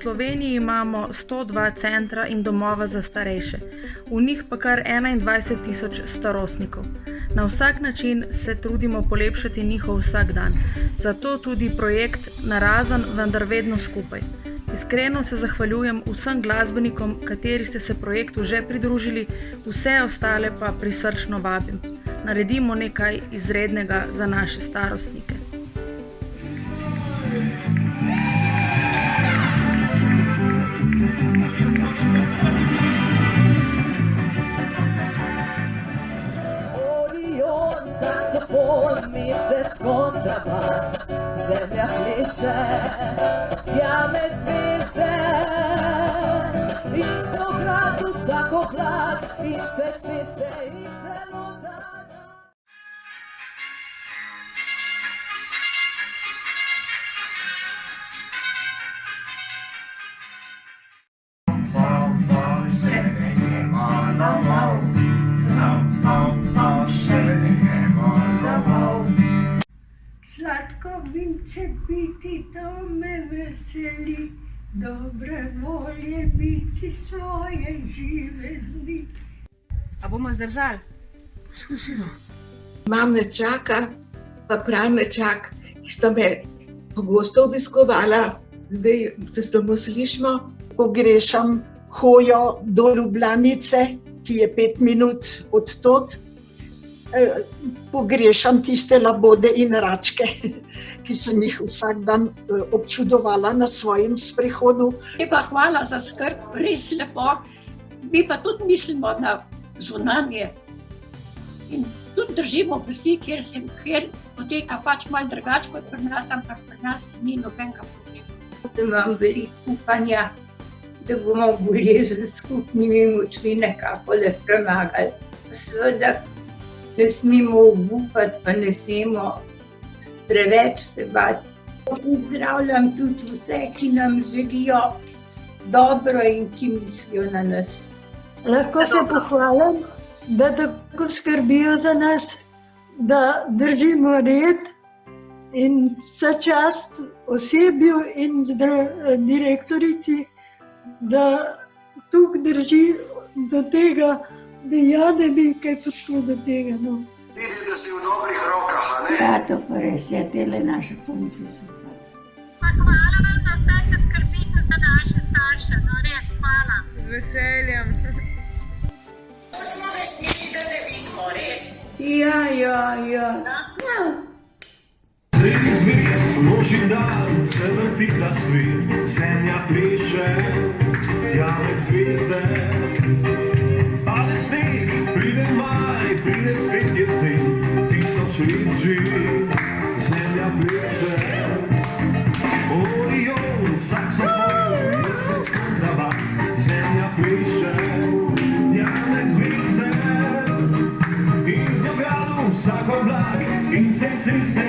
Sloveniji imamo 102 centra in domova za starejše, v njih pa kar 21.000 starostnikov. Na vsak način se trudimo polepšati njihov vsakdan, zato tudi projekt narazen, vendar vedno skupaj. Iskreno se zahvaljujem vsem glasbenikom, kateri ste se projektu že pridružili, vse ostale pa prisrčno vabim. Naredimo nekaj izrednega za naše starostnike. Orion, saksofon, mesec, kontrabas, zemlja pleše, tja med zvezde, in snograd vsak oblak, in vse ceste, in celota. Sladko vince piti, to me veseli, dobre volje biti svoje živeli. A bomo zdržali? Poskusimo. Imam nečaka, pa prav nečak, ki sta me pogosto obiskovala, zdaj se samo slišimo. Pogrešam hojo do Ljubljanice, ki je 5 minut od tod. Pogrešam tiste labode in račke, ki sem jih vsak dan občudovala na svojem sprehodu. Lepa hvala za skrb, res lepo. Mi pa tudi mislimo na zunanje in tudi držimo pesti, kjer poteka pač malo drugače kot pri nas, ampak pri nas ni nobenega problema. Imam veliko upanja, da bomo bolezen s skupnimi močmi nekako le premagali. Seveda ne smemo obupati, pa ne smemo preveč se bati. Pozdravljam tudi vse, ki nam želijo dobro in ki mislijo na nas. Lahko se pohvalim, da tako skrbijo za nas, da držimo red in vsa čast osebju in direktorici, da tukaj drži do tega, da ne bi kaj prišlo do tega. No. Vidi, da si v dobrih rokah, a ne? Ja, to pa res je, tele naše punce so pa. Hvala vam za vse, da skrbite za naše starše, no res, hvala. Z veseljem. To smo vedeli, da ne vidimo, res. Ja. Sredi zvijest, noč in dan, se vrti ta svet, zemlja pleše, tja med zvezde. Pade sneg, pride maj, pride spet jesen, 1000 let že, zemlja pleše. Orion, saksofon, mesec, kontrabas, zemlja pleše, tja med zvezde. In z nogradom vsak oblak, in vse ceste